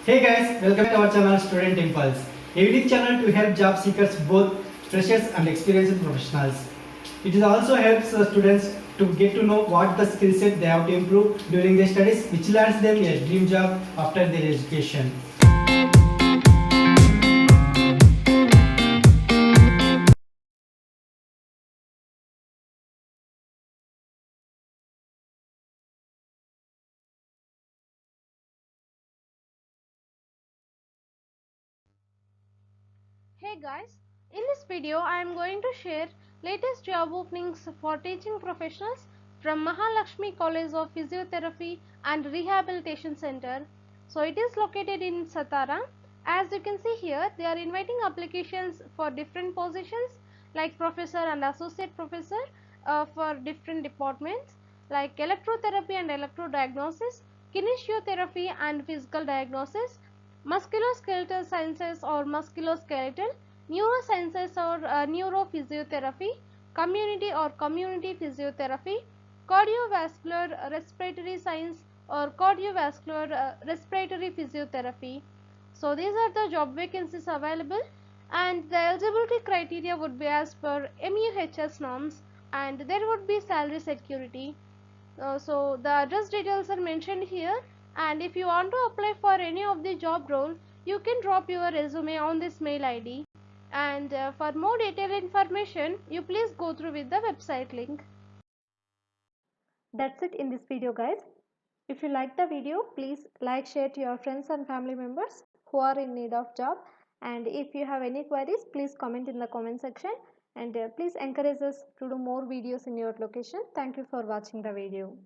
Hey guys, welcome to our channel Student Impulse, a unique channel to help job seekers, both freshers and experienced professionals. It also helps students to get to know what the skill set they have to improve during their studies, which lands them a dream job after their education. Hey guys, in this video I am going to share latest job openings for teaching professionals from Mahalaxmi College of Physiotherapy and Rehabilitation Center. So it is located in Satara. As you can see here, they are inviting applications for different positions like professor and associate professor for different departments like electrotherapy and electrodiagnosis, kinesiotherapy and physical diagnosis, musculoskeletal sciences or musculoskeletal, neurosciences or neurophysiotherapy, community or community physiotherapy, cardiovascular respiratory science or cardiovascular respiratory physiotherapy. So these are the job vacancies available, and the eligibility criteria would be as per MUHS norms, and there would be salary security. So the address details are mentioned here, and if you want to apply for any of the job role, you can drop your resume on this mail ID, and for more detailed information you please go through with the website link. That's it in this video, guys. If you like the video, please like, share to your friends and family members who are in need of job. And if you have any queries, please comment in the comment section, and please encourage us to do more videos in your location. Thank you for watching the video.